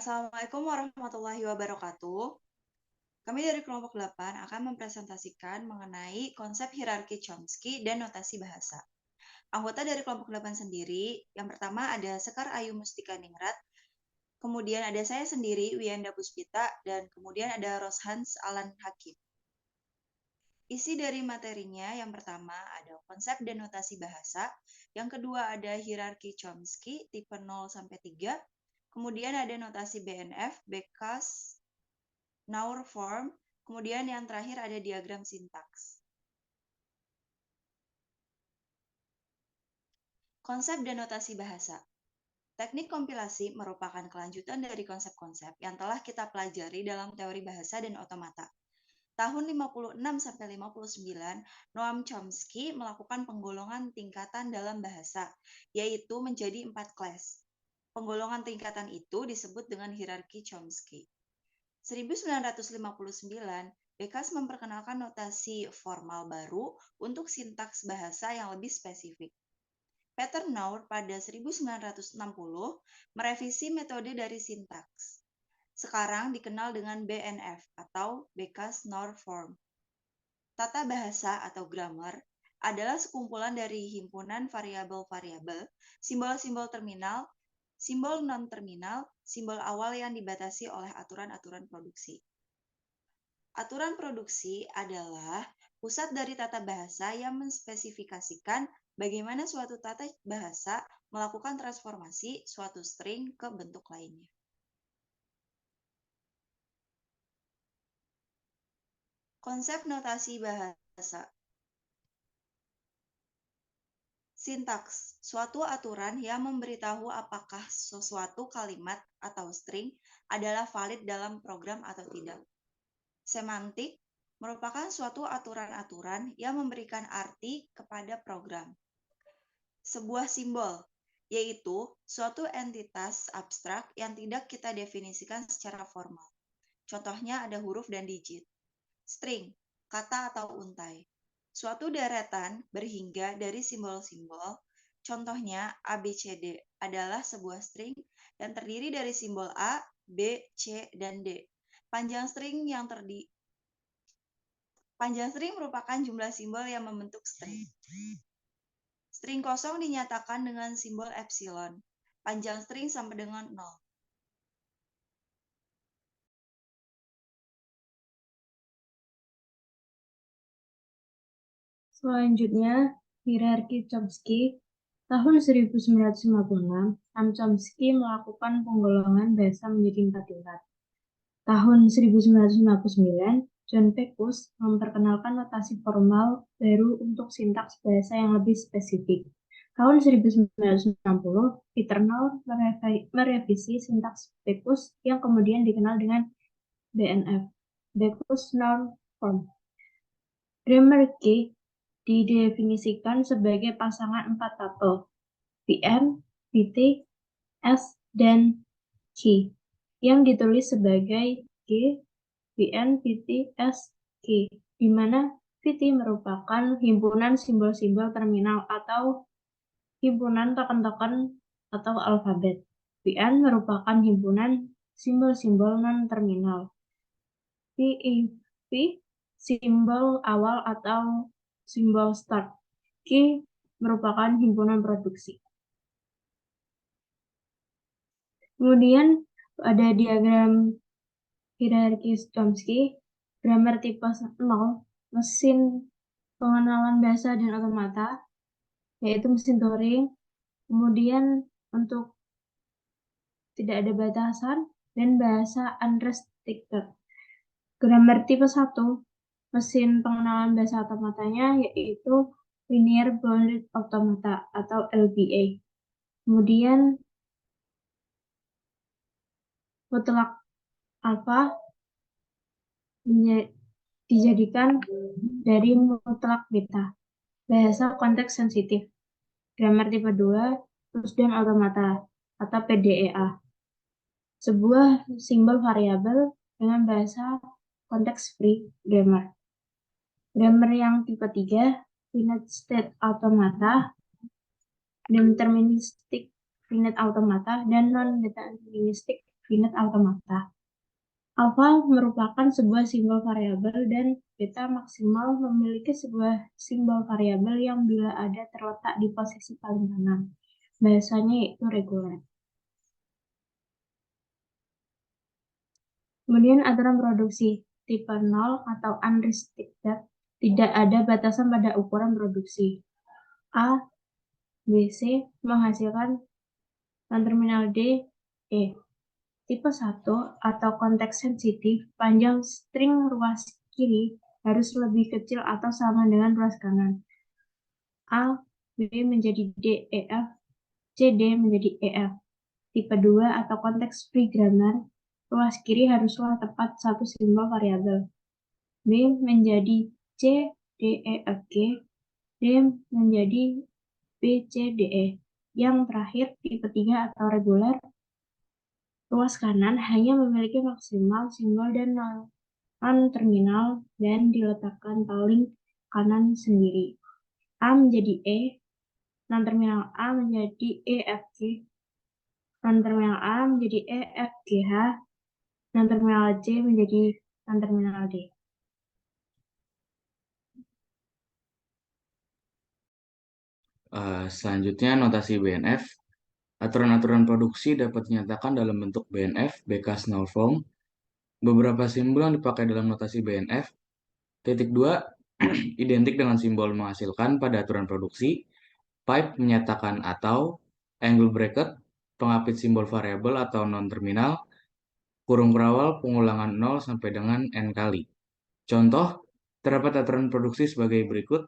Assalamualaikum warahmatullahi wabarakatuh. Kami dari kelompok 8 akan mempresentasikan mengenai konsep hierarki Chomsky dan notasi bahasa. Anggota dari kelompok 8 sendiri, yang pertama ada Sekar Ayu Mustika Ningrat, kemudian ada saya sendiri, Wiyanda Puspita, dan kemudian ada Roshans Alan Hakim. Isi dari materinya yang pertama ada konsep dan notasi bahasa, yang kedua ada hierarki Chomsky tipe 0-3, kemudian ada notasi BNF, Bekas, Naur form, kemudian yang terakhir ada diagram sintaks. Konsep dan notasi bahasa. Teknik kompilasi merupakan kelanjutan dari konsep-konsep yang telah kita pelajari dalam teori bahasa dan otomata. Tahun 56-59, Noam Chomsky melakukan penggolongan tingkatan dalam bahasa, yaitu menjadi 4 kelas. Penggolongan tingkatan itu disebut dengan hierarki Chomsky. 1959, Bekas memperkenalkan notasi formal baru untuk sintaks bahasa yang lebih spesifik. Peter Naur pada 1960 merevisi metode dari sintaks. Sekarang dikenal dengan BNF atau Bekas-Naur form. Tata bahasa atau grammar adalah sekumpulan dari himpunan variabel-variabel, simbol-simbol terminal, simbol non-terminal, simbol awal yang dibatasi oleh aturan-aturan produksi. Aturan produksi adalah pusat dari tata bahasa yang menspesifikasikan bagaimana suatu tata bahasa melakukan transformasi suatu string ke bentuk lainnya. Konsep notasi bahasa. Sintaks, suatu aturan yang memberitahu apakah sesuatu kalimat atau string adalah valid dalam program atau tidak. Semantik merupakan suatu aturan-aturan yang memberikan arti kepada program. Sebuah simbol, yaitu suatu entitas abstrak yang tidak kita definisikan secara formal. Contohnya ada huruf dan digit. String, kata atau untai. Suatu deretan berhingga dari simbol-simbol, contohnya ABCD adalah sebuah string yang terdiri dari simbol A, B, C, dan D. Panjang string merupakan jumlah simbol yang membentuk string. String kosong dinyatakan dengan simbol epsilon. Panjang string sama dengan 0. Selanjutnya, hierarki Chomsky. Tahun 1956, Noam Chomsky melakukan penggolongan bahasa menjadi 4 tingkat. Tahun 1959, John Pekus memperkenalkan notasi formal baru untuk sintaks bahasa yang lebih spesifik. Tahun 1960, Peter Naur merevisi sintaks Pekus yang kemudian dikenal dengan BNF, Bekus-Naur form. Grammar key didefinisikan sebagai pasangan 4 tuple, Vn, Vt, S, dan Q, yang ditulis sebagai G, Vn, Vt, S, Q, di mana Vt merupakan himpunan simbol-simbol terminal atau himpunan token-token atau alfabet. Vn merupakan himpunan simbol-simbol non-terminal. V, simbol awal atau simbol start. Q merupakan himpunan produksi. Kemudian ada diagram hierarki Chomsky, grammar tipe 0, mesin pengenalan bahasa dan otomata, yaitu mesin Turing. Kemudian untuk tidak ada batasan dan bahasa unrestricted. Grammar tipe 1, mesin pengenalan bahasa otomatanya yaitu Linear Bounded Automata atau LBA. Kemudian mutlak alfa dijadikan dari mutlak beta. Bahasa konteks sensitif. Grammar tipe 2, terus dan automata atau PDEA. Sebuah simbol variabel dengan bahasa konteks free grammar. Grammar yang tipe 3, finite state automata, deterministic finite automata, dan non-deterministic finite automata. Alpha merupakan sebuah simbol variabel dan beta maksimal memiliki sebuah simbol variabel yang bila ada terletak di posisi paling kanan. Bahasanya yaitu regular. Kemudian aturan produksi tipe 0 atau unrestricted, tidak ada batasan pada ukuran produksi. A, B, C menghasilkan non-terminal D, E. Tipe 1 atau konteks sensitif, panjang string ruas kiri harus lebih kecil atau sama dengan ruas kanan. A, B menjadi D, E, F, C, D menjadi E, F. Tipe 2 atau konteks free grammar, ruas kiri haruslah tepat satu simbol variabel. B menjadi C, D, E, F, G, D menjadi B, C, D, E. Yang terakhir, tipe 3 atau reguler, ruas kanan hanya memiliki maksimal simbol dan non-terminal dan diletakkan paling kanan sendiri. A menjadi E, non-terminal A menjadi E, F, G, non-terminal A menjadi E, F, G, H, non-terminal C menjadi non-terminal D. Selanjutnya notasi BNF. Aturan-aturan produksi dapat dinyatakan dalam bentuk BNF, Bekas Null Form. Beberapa simbol yang dipakai dalam notasi BNF. Titik 2, identik dengan simbol menghasilkan pada aturan produksi. Pipe menyatakan atau, angle bracket, pengapit simbol variabel atau non-terminal, kurung kerawal pengulangan 0 sampai dengan n kali. Contoh, terdapat aturan produksi sebagai berikut.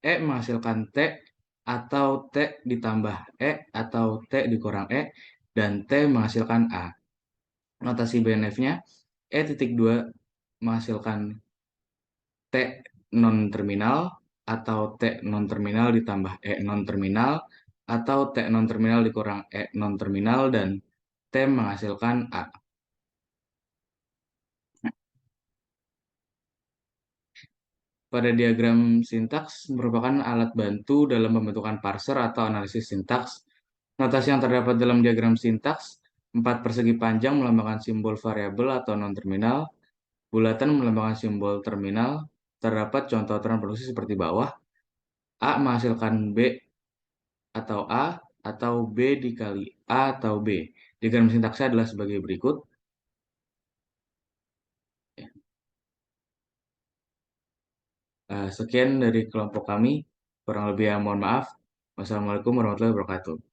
E menghasilkan T atau T ditambah E atau T dikurang E, dan T menghasilkan A. Notasi BNF-nya, E.2 menghasilkan T non-terminal atau T non-terminal ditambah E non-terminal atau T non-terminal dikurang E non-terminal, dan T menghasilkan A. Pada diagram sintaks merupakan alat bantu dalam pembentukan parser atau analisis sintaks. Notasi yang terdapat dalam diagram sintaks, 4 persegi panjang melambangkan simbol variabel atau non-terminal, bulatan melambangkan simbol terminal. Terdapat contoh aturan produksi seperti bawah. A menghasilkan B atau A, atau B dikali A atau B. Diagram sintaksnya adalah sebagai berikut. Sekian dari kelompok kami. Kurang lebih mohon maaf. Wassalamualaikum warahmatullahi wabarakatuh.